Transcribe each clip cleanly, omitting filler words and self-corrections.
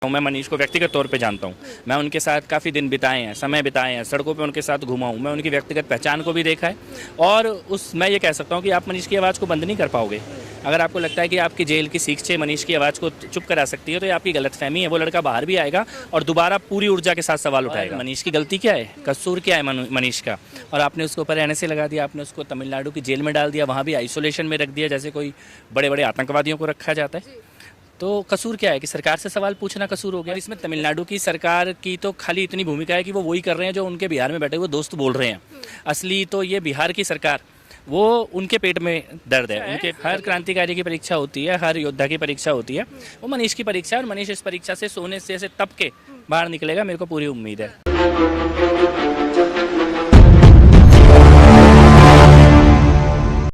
मैं मनीष को व्यक्तिगत तौर पे जानता हूँ। मैं उनके साथ काफ़ी दिन बिताए हैं, समय बिताए हैं, सड़कों पे उनके साथ घुमा हूँ। मैं उनकी व्यक्तिगत पहचान को भी देखा है और मैं ये कह सकता हूँ कि आप मनीष की आवाज़ को बंद नहीं कर पाओगे। अगर आपको लगता है कि आपकी जेल की सीख मनीष की आवाज़ को चुप करा सकती है तो ये आपकी गलतफहमी है। वो लड़का बाहर भी आएगा और दोबारा पूरी ऊर्जा के साथ सवाल उठाएगा। मनीष की गलती क्या है, कसूर क्या है मनीष का? और आपने उसके ऊपर एनएसए लगा दिया, आपने उसको तमिलनाडु की जेल में डाल दिया, वहाँ भी आइसोलेशन में रख दिया जैसे कोई बड़े बड़े आतंकवादियों को रखा जाता है। तो कसूर क्या है कि सरकार से सवाल पूछना कसूर हो गया। इसमें तमिलनाडु की सरकार की तो खाली इतनी भूमिका है कि वो वही कर रहे हैं जो उनके बिहार में बैठे हुए दोस्त बोल रहे हैं। असली तो ये बिहार की सरकार, वो उनके पेट में दर्द है। उनके हर क्रांतिकारी की परीक्षा होती है, हर योद्धा की परीक्षा होती है, वो मनीष की परीक्षा है और मनीष इस परीक्षा से सोने से तप के बाहर निकलेगा, मेरे को पूरी उम्मीद है।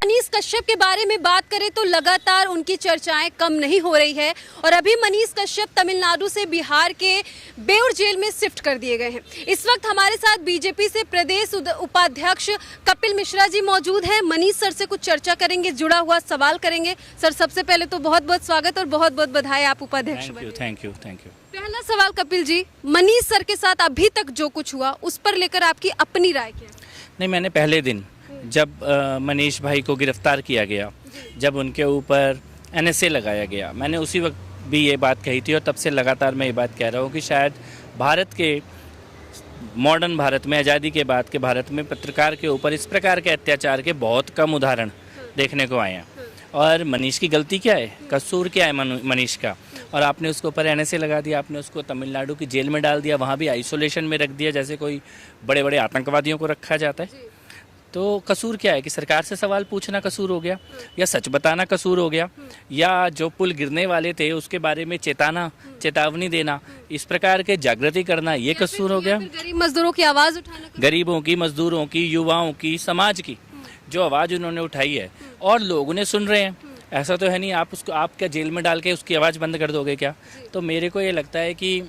मनीष कश्यप के बारे में बात करें तो लगातार उनकी चर्चाएं कम नहीं हो रही है और अभी मनीष कश्यप तमिलनाडु से बिहार के बेउर जेल में शिफ्ट कर दिए गए हैं। इस वक्त हमारे साथ बीजेपी से प्रदेश उपाध्यक्ष कपिल मिश्रा जी मौजूद हैं। मनीष सर से कुछ चर्चा करेंगे, जुड़ा हुआ सवाल करेंगे। सर, सबसे पहले तो बहुत बहुत स्वागत और बहुत बहुत बधाई, आप उपाध्यक्ष बने। Thank you. पहला सवाल कपिल जी, मनीष सर के साथ अभी तक जो कुछ हुआ उस पर लेकर आपकी अपनी राय क्या है? नहीं, मैंने पहले दिन जब मनीष भाई को गिरफ्तार किया गया, जब उनके ऊपर एनएसए लगाया गया, मैंने उसी वक्त भी ये बात कही थी और तब से लगातार मैं ये बात कह रहा हूँ कि शायद भारत के मॉडर्न भारत में, आज़ादी के बाद के भारत में पत्रकार के ऊपर इस प्रकार के अत्याचार के बहुत कम उदाहरण देखने को आए हैं। और मनीष की गलती क्या है, कसूर क्या है मनीष का? और आपने उसके ऊपर एनएसए लगा दिया, आपने उसको तमिलनाडु की जेल में डाल दिया, वहाँ भी आइसोलेशन में रख दिया जैसे कोई बड़े बड़े आतंकवादियों को रखा जाता है। तो कसूर क्या है कि सरकार से सवाल पूछना कसूर हो गया, या सच बताना कसूर हो गया, या जो पुल गिरने वाले थे उसके बारे में चेतावनी देना, इस प्रकार के जागृति करना, ये कसूर हो गया? गरीब मजदूरों की आवाज उठाना, गरीबों की, मजदूरों की, युवाओं की, समाज की जो आवाज़ उन्होंने उठाई है और लोग उन्हें सुन रहे हैं। ऐसा तो है नहीं आप उसको आप क्या जेल में डाल के उसकी आवाज़ बंद कर दोगे क्या? तो मेरे को ये लगता है कि,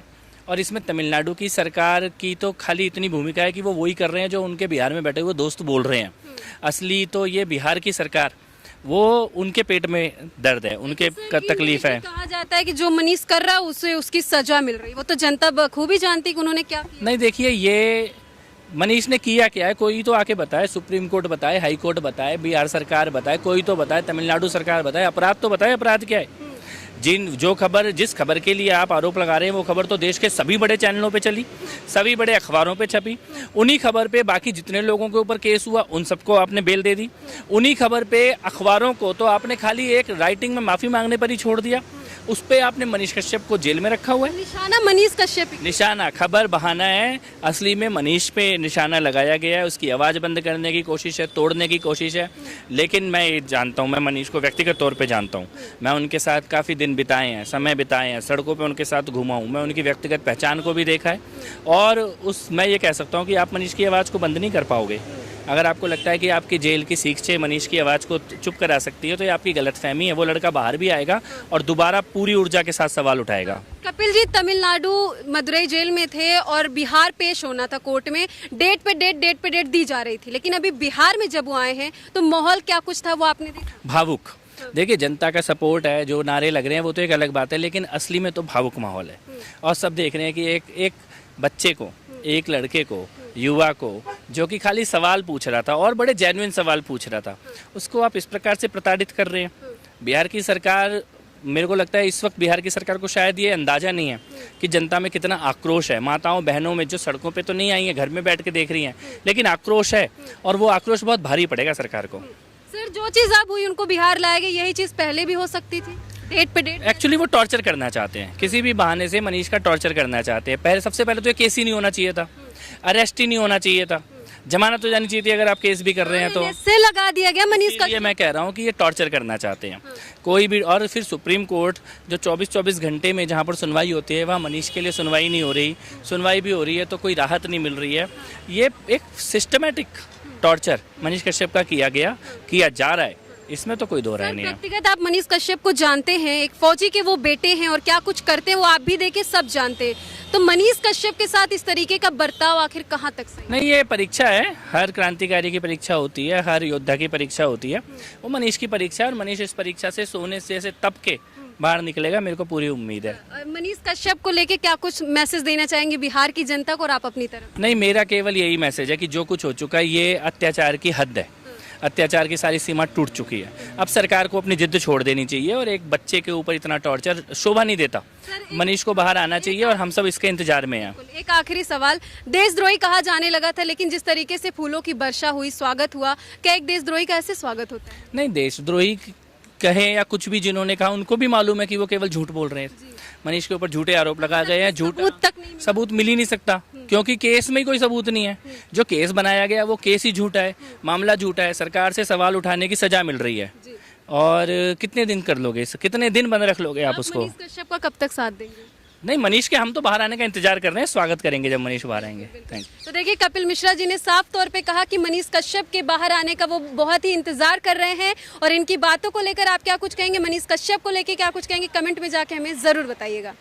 और इसमें तमिलनाडु की सरकार की तो खाली इतनी भूमिका है कि वो वही कर रहे हैं जो उनके बिहार में बैठे हुए दोस्त बोल रहे हैं। असली तो ये बिहार की सरकार, वो उनके पेट में दर्द है, उनके तकलीफ है। कहा जाता है कि जो मनीष कर रहा है उसे उसकी सजा मिल रही है, वो तो जनता बखूबी जानती कि उन्होंने क्या किया। नहीं, देखिए, ये मनीष ने किया क्या है, कोई तो आके बताए, सुप्रीम कोर्ट बताए, हाई कोर्ट बताए, बिहार सरकार बताए, कोई तो बताए, तमिलनाडु सरकार बताए, अपराध तो बताए, अपराध क्या है? जिस खबर के लिए आप आरोप लगा रहे हैं वो खबर तो देश के सभी बड़े चैनलों पे चली, सभी बड़े अखबारों पे छपी। उन्हीं खबर पे बाकी जितने लोगों के ऊपर केस हुआ उन सबको आपने बेल दे दी। उन्हीं खबर पे अखबारों को तो आपने खाली एक राइटिंग में माफ़ी मांगने पर ही छोड़ दिया। उस पर आपने मनीष कश्यप को जेल में रखा हुआ है। निशाना मनीष कश्यप, निशाना खबर बहाना है, असली में मनीष पे निशाना लगाया गया है। उसकी आवाज़ बंद करने की कोशिश है, तोड़ने की कोशिश है। लेकिन मैं ये जानता हूँ, मैं मनीष को व्यक्तिगत तौर पे जानता हूँ। मैं उनके साथ काफ़ी दिन बिताए हैं, समय बिताए हैं, सड़कों पे उनके साथ घुमा हूँ। मैं उनकी व्यक्तिगत पहचान को भी देखा है और मैं ये कह सकता हूँ कि आप मनीष की आवाज़ को बंद नहीं कर पाओगे। अगर आपको लगता है कि आपकी जेल की सीख मनीष की आवाज़ को चुप करा सकती है तो ये आपकी गलतफहमी है। वो लड़का बाहर भी आएगा और दोबारा पूरी ऊर्जा के साथ सवाल उठाएगा। कपिल जी, तमिलनाडु मदुरई जेल में थे और बिहार पेश होना था कोर्ट में, डेट पे डेट दी जा रही थी, लेकिन अभी बिहार में जब वो आए हैं तो माहौल क्या कुछ था वो आपने देखा? भावुक। देखिए, जनता का सपोर्ट है, जो नारे लग रहे हैं वो तो एक अलग बात है, लेकिन असली में तो भावुक माहौल है। और सब देख रहे हैं कि एक बच्चे को, एक लड़के को, युवा को, जो कि खाली सवाल पूछ रहा था और बड़े जेन्युइन सवाल पूछ रहा था, उसको आप इस प्रकार से प्रताड़ित कर रहे हैं। बिहार की सरकार, मेरे को लगता है इस वक्त बिहार की सरकार को शायद ये अंदाज़ा नहीं है कि जनता में कितना आक्रोश है। माताओं बहनों में जो सड़कों पे तो नहीं आई हैं, घर में बैठ के देख रही हैं, लेकिन आक्रोश है और वो आक्रोश बहुत भारी पड़ेगा सरकार को। सर, जो चीज़ अब हुई उनको बिहार लाया गया, यही चीज़ पहले भी हो सकती थी, डेट पे डेट। एक्चुअली वो टॉर्चर करना चाहते हैं, किसी भी बहाने से मनीष का टॉर्चर करना चाहते हैं। सबसे पहले तो ये केस ही नहीं होना चाहिए था, अरेस्ट ही नहीं होना चाहिए था, जमानत तो जानी चाहिए थी। अगर आप केस भी कर रहे हैं तो से लगा दिया गया मनीष का। ये मैं कह रहा हूँ कि ये टॉर्चर करना चाहते हैं कोई भी। और फिर सुप्रीम कोर्ट जो 24-24 घंटे में जहाँ पर सुनवाई होती है, वहाँ मनीष के लिए सुनवाई नहीं हो रही, सुनवाई भी हो रही है तो कोई राहत नहीं मिल रही है। ये एक सिस्टमेटिक टॉर्चर मनीष कश्यप का किया जा रहा है, इसमें तो कोई दो राय नहीं है। व्यक्तिगत आप मनीष कश्यप को जानते हैं, एक फौजी के वो बेटे हैं और क्या कुछ करते हैं वो आप भी देखे सब जानते हैं, तो मनीष कश्यप के साथ इस तरीके का बर्ताव आखिर कहाँ तक सही? नहीं, ये परीक्षा है, हर क्रांतिकारी की परीक्षा होती है, हर योद्धा की परीक्षा होती है। वो मनीष की परीक्षा है और मनीष इस परीक्षा से सोने से तप के बाहर निकलेगा, मेरे को पूरी उम्मीद है। मनीष कश्यप को लेके क्या कुछ मैसेज देना चाहेंगे बिहार की जनता को और आप अपनी तरफ? नहीं, मेरा केवल यही मैसेज है कि जो कुछ हो चुका है ये अत्याचार की हद है, अत्याचार की सारी सीमा टूट चुकी है। अब सरकार को अपनी जिद्द छोड़ देनी चाहिए और एक बच्चे के ऊपर इतना टॉर्चर शोभा नहीं देता। मनीष को बाहर आना चाहिए और हम सब इसके इंतजार में हैं। एक आखिरी सवाल, देशद्रोही कहा जाने लगा था, लेकिन जिस तरीके से फूलों की वर्षा हुई, स्वागत हुआ, क्या एक देशद्रोही का ऐसे स्वागत होता है? नहीं, देशद्रोही कहे या कुछ भी जिन्होंने कहा उनको भी मालूम है कि वो केवल झूठ बोल रहे हैं। मनीष के ऊपर झूठे आरोप लगाए गए हैं, सबूत मिल ही नहीं सकता क्योंकि केस में ही कोई सबूत नहीं है। जो केस बनाया गया वो केस ही झूठा है, मामला झूठा है, सरकार से सवाल उठाने की सजा मिल रही है। और कितने दिन कर लोगे, कितने दिन बंद रख लोगे आप उसको? मनीष कश्यप का कब तक साथ देंगे? नहीं, मनीष के हम तो बाहर आने का इंतजार कर रहे हैं, स्वागत करेंगे जब मनीष बाहर आएंगे। Thank you. तो देखिए, कपिल मिश्रा जी ने साफ तौर पे कहा कि मनीष कश्यप के बाहर आने का वो बहुत ही इंतजार कर रहे हैं और इनकी बातों को लेकर आप क्या कुछ कहेंगे, मनीष कश्यप को लेकर क्या कुछ कहेंगे, कमेंट में जाके हमें जरूर बताइएगा।